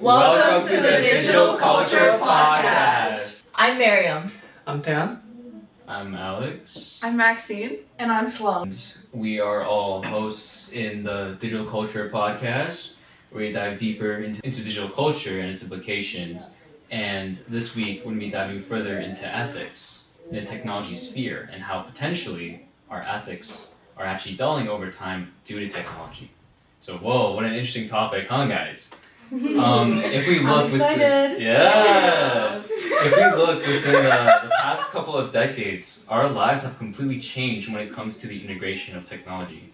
Welcome to the Digital Culture Podcast. I'm Marium. I'm Taeheon. I'm Alex. I'm Maxine. And I'm Sloane. We are all hosts in the Digital Culture Podcast, where we dive deeper into digital culture and its implications. And this week, we're going to be diving further into ethics in the technology sphere and how potentially our ethics are actually dulling over time due to technology. So, whoa, what an interesting topic, huh, guys? If we look I'm excited. If we look within the past couple of decades, our lives have completely changed when it comes to the integration of technology.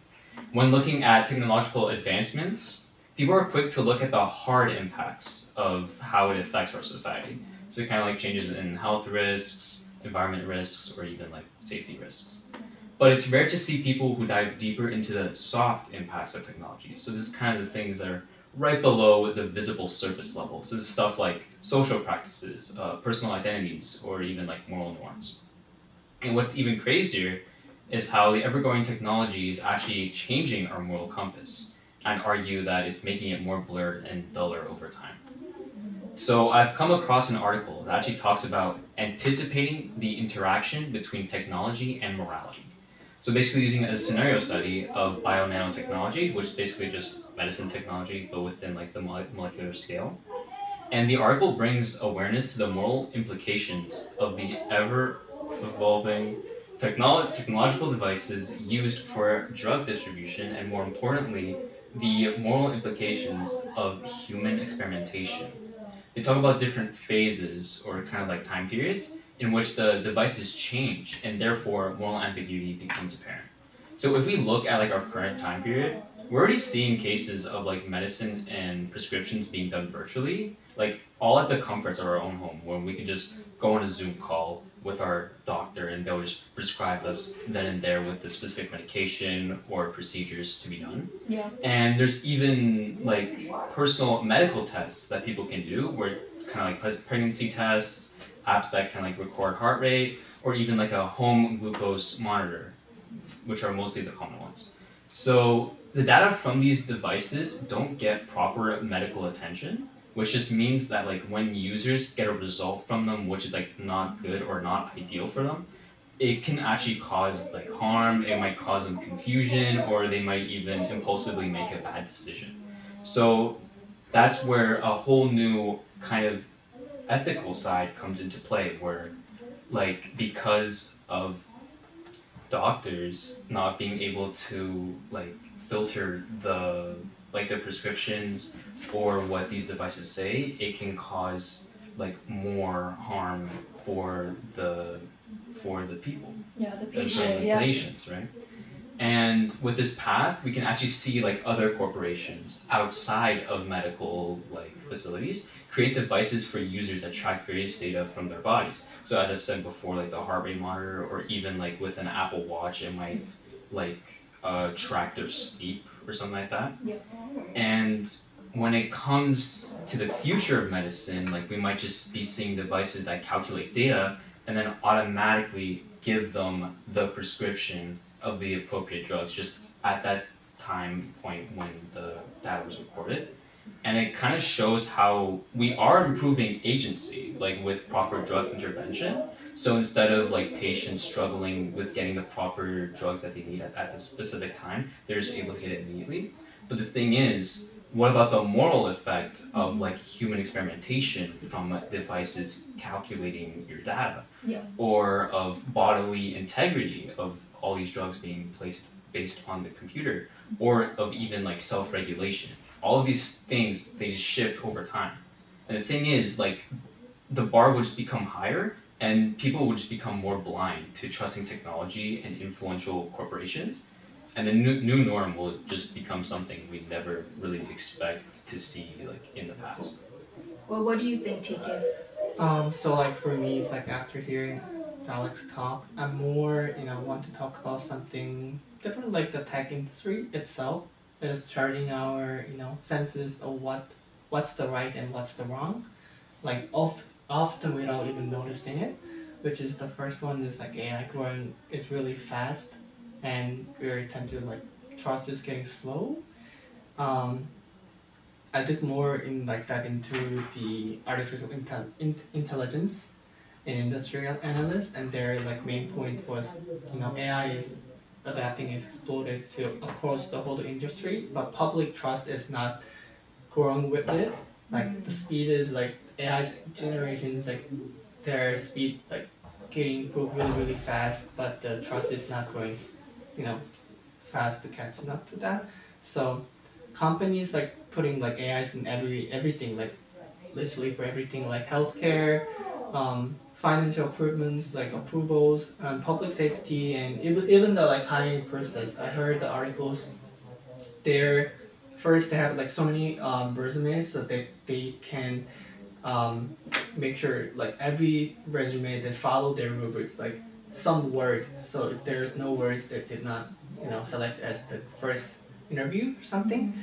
When looking at technological advancements, people are quick to look at the hard impacts of how it affects our society. So kind of like changes in health risks, environment risks, or even like safety risks. But it's rare to see people who dive deeper into the soft impacts of technology. So this is kind of the things that are right below the visible surface level. So this is stuff like social practices, personal identities, or even like moral norms. And what's even crazier is how the ever-growing technology is actually changing our moral compass, and argue that it's making it more blurred and duller over time. So I've come across an article that actually talks about anticipating the interaction between technology and morality. So basically using a scenario study of bio-nanotechnology, which is basically just medicine technology, but within like the molecular scale. And the article brings awareness to the moral implications of the ever-evolving technological devices used for drug distribution, and more importantly, the moral implications of human experimentation. They talk about different phases or kind of like time periods in which the devices change, and therefore moral ambiguity becomes apparent. So if we look at like our current time period, we're already seeing cases of like medicine and prescriptions being done virtually, like all at the comforts of our own home, where we can just go on a Zoom call with our doctor and they'll just prescribe us then and there with the specific medication or procedures to be done. Yeah. And there's even like personal medical tests that people can do, where kind of like pregnancy tests, apps that can like record heart rate, or even like a home glucose monitor, which are mostly the common ones. So the data from these devices don't get proper medical attention, which just means that like when users get a result from them which is like not good or not ideal for them, it can actually cause like harm. It might cause them confusion, or they might even impulsively make a bad decision. So that's where a whole new kind of ethical side comes into play, where like because of doctors not being able to like filter the prescriptions or what these devices say, it can cause like more harm for the people. Yeah, the For patient. the Yeah. patients, right? And with this path, we can actually see like other corporations outside of medical like facilities create devices for users that track various data from their bodies. So as I've said before, like the heart rate monitor, or even like with an Apple Watch, it might like track their sleep or something like that. Yeah. And when it comes to the future of medicine, like we might just be seeing devices that calculate data and then automatically give them the prescription of the appropriate drugs just at that time point when the data was recorded. And it kind of shows how we are improving agency, like with proper drug intervention. So instead of like patients struggling with getting the proper drugs that they need at the specific time, they're just able to get it immediately. But the thing is, what about the moral effect of like human experimentation from devices calculating your data? Yeah. Or of bodily integrity of all these drugs being placed based on the computer, or of even like self-regulation. All of these things, they just shift over time. And the thing is, like, the bar would just become higher, and people would just become more blind to trusting technology and influential corporations. And the new norm will just become something we never really expect to see like in the past. Well, what do you think, TK? So like for me, it's like after hearing Alex talk, I'm more, want to talk about something different, like the tech industry itself is charging our, senses of what's the right and what's the wrong, like often without even noticing it, which is the first one is like AI growing is really fast, and we tend to like trust is getting slow. I took more in like that into the artificial intelligence and industrial analyst, and their like main point was, AI is adapting is exploded to across the whole industry, but public trust is not growing with it. Like the speed is like AI's generations, like their speed like getting improved really really fast, but the trust is not growing, you know, fast to catching up to that. So companies like putting like AIs in everything, like literally for everything, like healthcare, financial improvements, like approvals, public safety, and even the like hiring process. I heard the articles. They're first they have like so many resumes, so they can make sure like every resume they follow their rubrics, like some words. So if there's no words, they did not select as the first interview or something.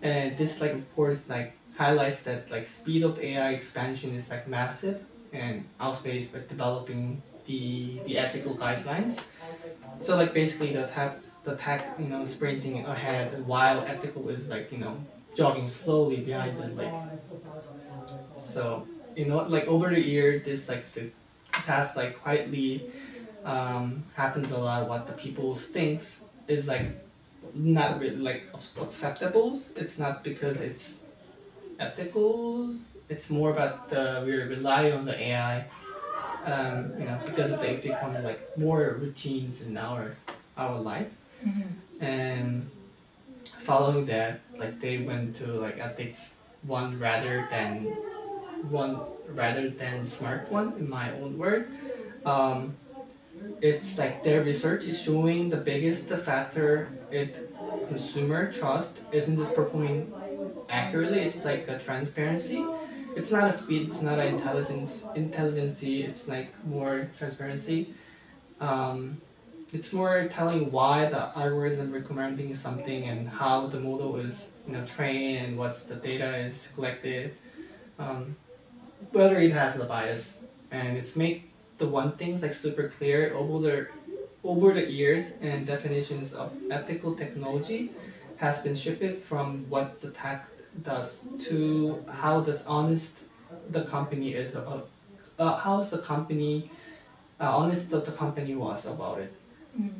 And this like of course like highlights that like speed of AI expansion is like massive and outspaced by developing the ethical guidelines. So like basically the tech sprinting ahead while ethical is like jogging slowly behind them, like. So like over the year this has like quietly happens a lot. What the people thinks is like not really like acceptable. It's not because it's ethical. It's more about the we rely on the AI. Because they become like more routines in our life. And following that, like they went to like ethics one rather than smart one, in my own word. Um, it's like their research is showing the biggest factor it consumer trust isn't just performing accurately. It's like a transparency. It's not a speed. It's not an intelligency. It's like more transparency. Um, it's more telling why the algorithm recommending something and how the model is trained and what's the data is collected, um, whether it has the bias, and it's make the one things like super clear over the years, and definitions of ethical technology has been shifted from what the tech does to how does honest the company is about, how's the company honest that the company was about it.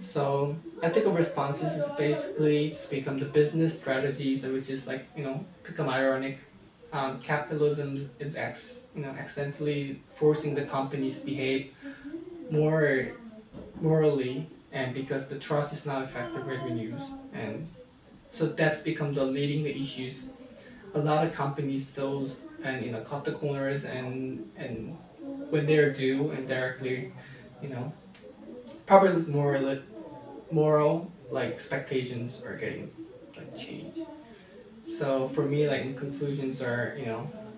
So ethical responses is basically to become the business strategies, which is like become ironic. Capitalism is accidentally forcing the companies behave more morally, and because the trust is not effective revenues, and so that's become the leading the issues. A lot of companies those and cut the corners, and when they're due and directly, you know probably more like moral like expectations are getting like changed. So for me, like in conclusions are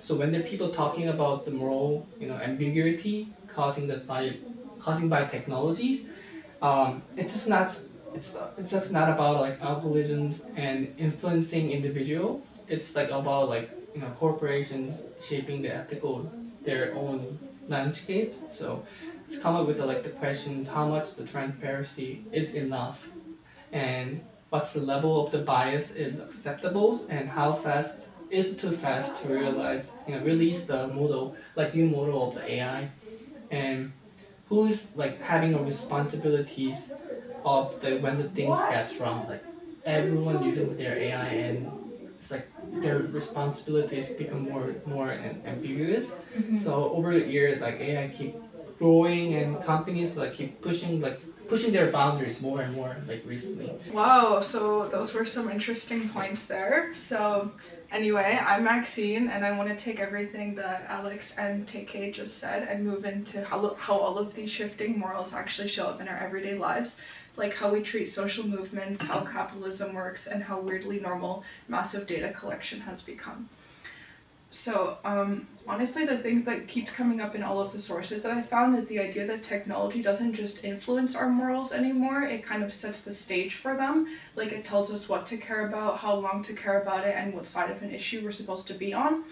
so when there are people talking about the moral ambiguity causing by technologies, it's just not it's just not about like algorithms and influencing individuals. It's like about like corporations shaping the ethical their own landscapes. So it's come up with the questions: how much the transparency is enough, and what's the level of the bias is acceptable, and how fast is too fast to realize release the model like new model of the AI, and who is like having a responsibilities of the when the things gets wrong, like everyone using their AI, and it's like their responsibilities become more ambiguous. So over the year, like AI keep growing, and companies like keep pushing their boundaries more and more like recently. Wow, so those were some interesting points there. So anyway, I'm Maxine, and I want to take everything that Alex and TK just said and move into how all of these shifting morals actually show up in our everyday lives, like how we treat social movements, how capitalism works, and how weirdly normal massive data collection has become. So, honestly, the thing that keeps coming up in all of the sources that I found is the idea that technology doesn't just influence our morals anymore, it kind of sets the stage for them. Like, it tells us what to care about, how long to care about it, and what side of an issue we're supposed to be on.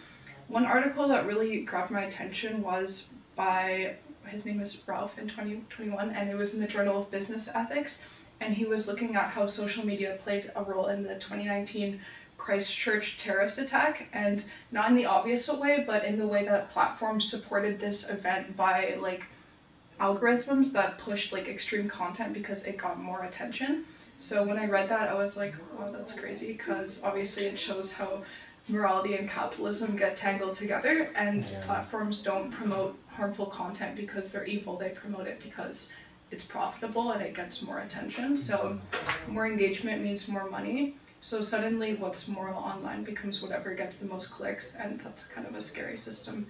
One article that really grabbed my attention was by, his name is Ralph in 2021, and it was in the Journal of Business Ethics, and he was looking at how social media played a role in the 2019 Christchurch terrorist attack, and not in the obvious way, but in the way that platforms supported this event by like algorithms that pushed like extreme content because it got more attention. So when I read that, I was like, wow, that's crazy, because obviously it shows how morality and capitalism get tangled together, and platforms don't promote harmful content because they're evil. They promote it because it's profitable and it gets more attention. So more engagement means more money. So suddenly what's moral online becomes whatever gets the most clicks, and that's kind of a scary system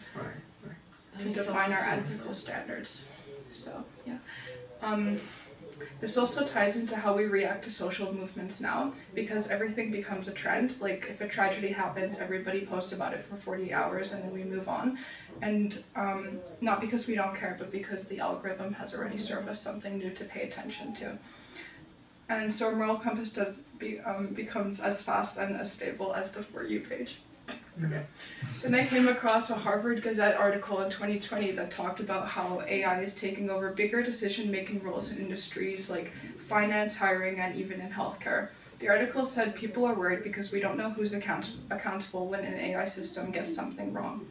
to define our ethical standards. So yeah. This also ties into how we react to social movements now, because everything becomes a trend. Like if a tragedy happens, everybody posts about it for 48 hours and then we move on. And not because we don't care, but because the algorithm has already served us something new to pay attention to. And so a moral compass becomes as fast and as stable as the For You page. Okay. Then I came across a Harvard Gazette article in 2020 that talked about how AI is taking over bigger decision-making roles in industries like finance, hiring, and even in healthcare. The article said people are worried because we don't know who's accountable when an AI system gets something wrong.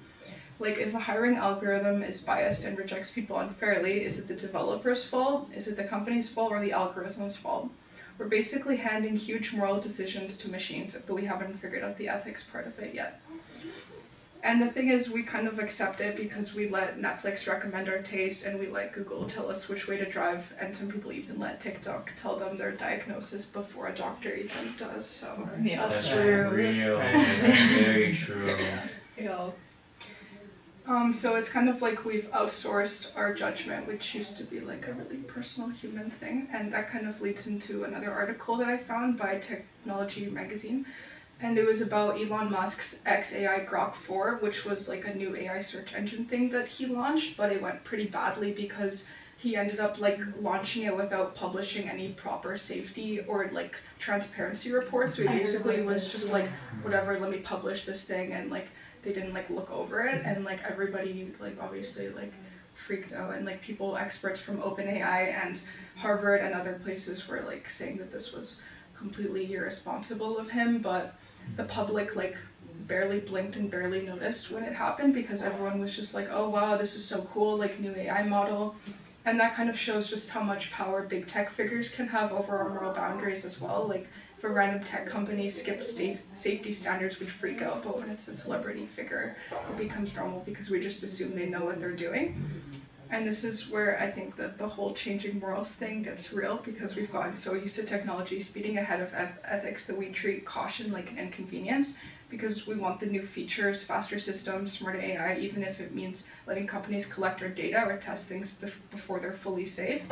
Like if a hiring algorithm is biased and rejects people unfairly, is it the developer's fault? Is it the company's fault or the algorithm's fault? We're basically handing huge moral decisions to machines, but we haven't figured out the ethics part of it yet. And the thing is, we kind of accept it because we let Netflix recommend our taste, and we let Google tell us which way to drive, and some people even let TikTok tell them their diagnosis before a doctor even does. So Yeah, That's true. real. That's very true. Yeah. So it's kind of like we've outsourced our judgment, which used to be like a really personal human thing, and that kind of leads into another article that I found by Technology Magazine. And it was about Elon Musk's XAI Grok 4, which was like a new AI search engine thing that he launched, but it went pretty badly because he ended up like launching it without publishing any proper safety or like transparency reports. So he basically was just like, whatever, let me publish this thing, and like they didn't like look over it, and like everybody like obviously like freaked out, and like people, experts from OpenAI and Harvard and other places were like saying that this was completely irresponsible of him, but the public like barely blinked and barely noticed when it happened because everyone was just like, oh wow, this is so cool, like new AI model. And that kind of shows just how much power big tech figures can have over our moral boundaries as well. Like if a random tech company skipped safety standards, we'd freak out, but when it's a celebrity figure, it becomes normal because we just assume they know what they're doing. And this is where I think that the whole changing morals thing gets real, because we've gotten so used to technology speeding ahead of ethics that we treat caution like an inconvenience, because we want the new features, faster systems, smarter AI, even if it means letting companies collect our data or test things before they're fully safe.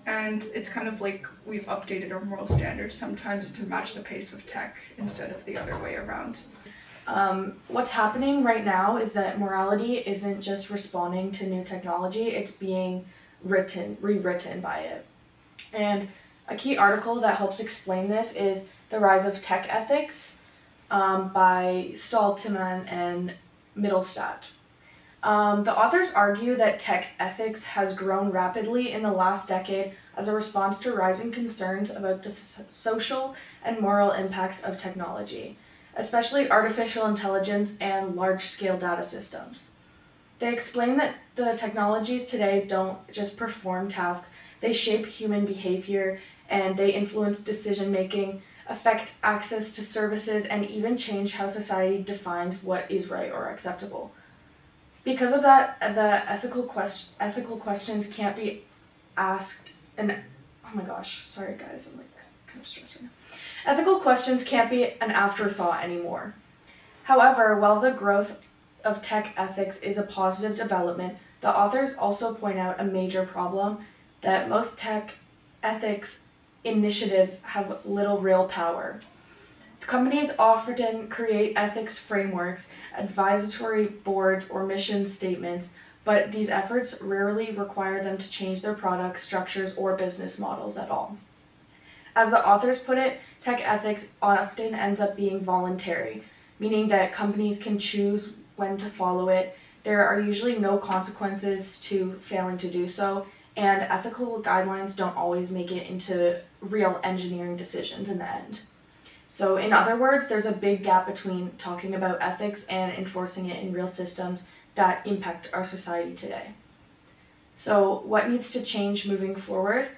And it's kind of like we've updated our moral standards sometimes to match the pace of tech instead of the other way around. What's happening right now is that morality isn't just responding to new technology, it's being rewritten by it. And a key article that helps explain this is The Rise of Tech Ethics by Stolteman and Mittelstadt. The authors argue that tech ethics has grown rapidly in the last decade as a response to rising concerns about the social and moral impacts of technology, especially artificial intelligence and large-scale data systems. They explain that the technologies today don't just perform tasks, they shape human behavior, and they influence decision-making, affect access to services, and even change how society defines what is right or acceptable. Because of that, the ethical questions can't be asked, and oh my gosh, sorry guys, I'm like kind of stressed right now. Ethical questions can't be an afterthought anymore. However, while the growth of tech ethics is a positive development, the authors also point out a major problem, that most tech ethics initiatives have little real power. Companies often create ethics frameworks, advisory boards, or mission statements, but these efforts rarely require them to change their products, structures, or business models at all. As the authors put it, tech ethics often ends up being voluntary, meaning that companies can choose when to follow it. There are usually no consequences to failing to do so, and ethical guidelines don't always make it into real engineering decisions in the end. So in other words, there's a big gap between talking about ethics and enforcing it in real systems that impact our society today. So what needs to change moving forward?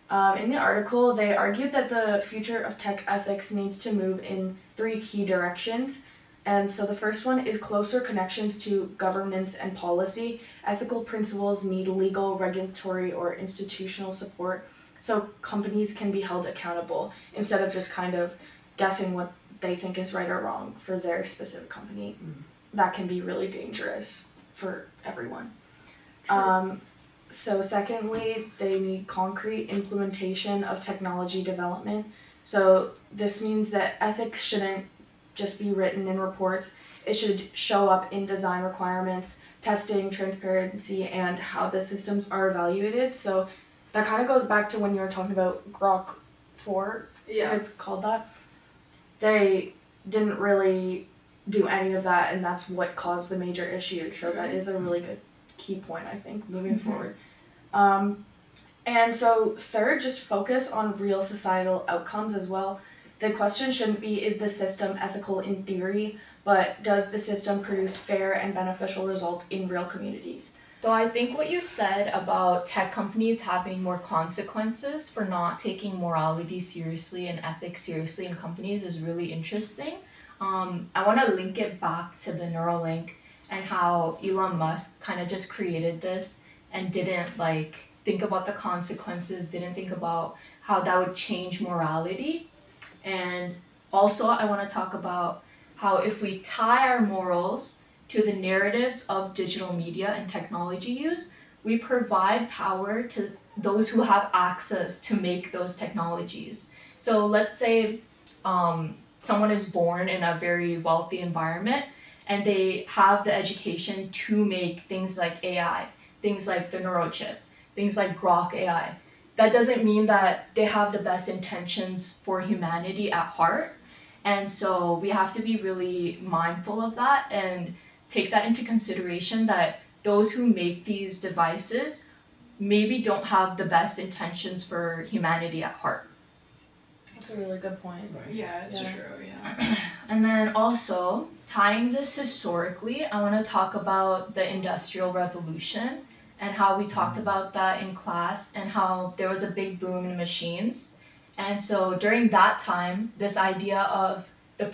In the article, they argued that the future of tech ethics needs to move in 3 key directions. And so the first one is closer connections to governance and policy. Ethical principles need legal, regulatory, or institutional support so companies can be held accountable instead of just kind of guessing what they think is right or wrong for their specific company. That can be really dangerous for everyone. So secondly, they need concrete implementation of technology development. So this means that ethics shouldn't just be written in reports. It should show up in design requirements, testing, transparency, and how the systems are evaluated. So that kind of goes back to when you were talking about Grok 4, if it's called that. They didn't really do any of that, and that's what caused the major issues. So that is a really good key point, I think, moving forward. And so third, just focus on real societal outcomes as well. The question shouldn't be, is the system ethical in theory, but does the system produce fair and beneficial results in real communities? So I think what you said about tech companies having more consequences for not taking morality seriously and ethics seriously in companies is really interesting. I want to link it back to the Neuralink and how Elon Musk kind of just created this and didn't think about the consequences, didn't think about how that would change morality. And also I want to talk about how if we tie our morals to the narratives of digital media and technology use, we provide power to those who have access to make those technologies. So let's say someone is born in a very wealthy environment and they have the education to make things like AI, things like the neural chip, things like Grok AI. That doesn't mean that they have the best intentions for humanity at heart. And so we have to be really mindful of that and take that into consideration that those who make these devices maybe don't have the best intentions for humanity at heart. That's a really good point. Yeah, it's Yeah. true, yeah. And then also, tying this historically, I want to talk about the Industrial Revolution and how we talked about that in class and how there was a big boom in machines. And so during that time, this idea of the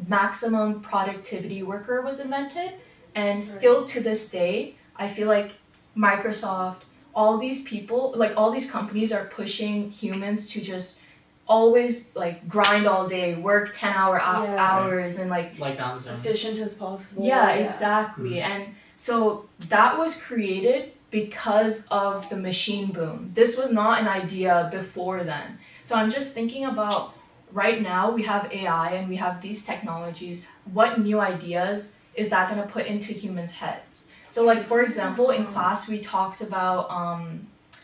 maximum productivity worker was invented. And still to this day, I feel like Microsoft, all these people, all these companies are pushing humans to just always grind all day, work 10-hour hours and Like Amazon. Efficient as possible. yeah, exactly. And so that was created because of the machine boom. This was not an idea before then. So I'm just thinking about right now we have AI and we have these technologies. What new ideas is that going to put into humans' heads? So for example, in class we talked about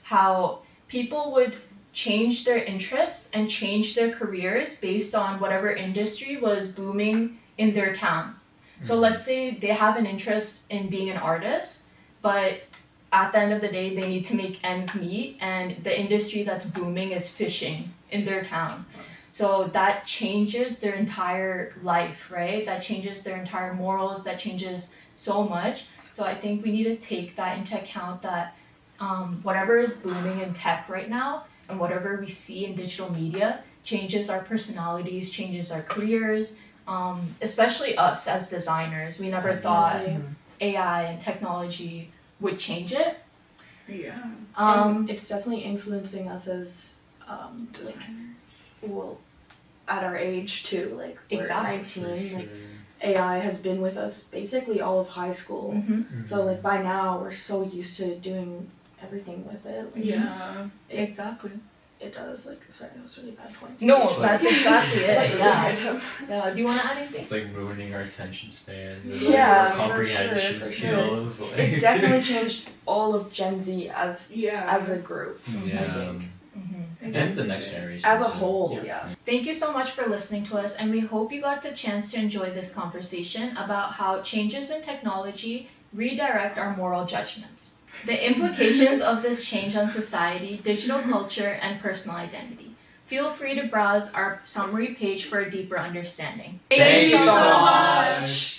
how people would change their interests and change their careers based on whatever industry was booming in their town. So let's say they have an interest in being an artist, but at the end of the day, they need to make ends meet, and the industry that's booming is fishing in their town. So that changes their entire life, right? That changes their entire morals, that changes so much. So I think we need to take that into account that whatever is booming in tech right now and whatever we see in digital media changes our personalities, changes our careers, especially us as designers. We never thought AI and technology would change it. Yeah. And it's definitely influencing us as at our age too. We're Exactly. 19. AI has been with us basically all of high school. Mm-hmm. So by now we're so used to doing everything with it. Yeah. Exactly. It does. Sorry, that was a really bad point. No, It's that's exactly it. Yeah. Random. Yeah. Do you want to add anything? It's ruining our attention spans and Yeah, our comprehension for sure. skills. It definitely changed all of Gen Z as Yeah. a group. Yeah. I think. And the next generation. As a too. whole, yeah. Thank you so much for listening to us, and we hope you got the chance to enjoy this conversation about how changes in technology redirect our moral judgments, the implications of this change on society, digital culture, and personal identity. Feel free to browse our summary page for a deeper understanding. Thank you so much.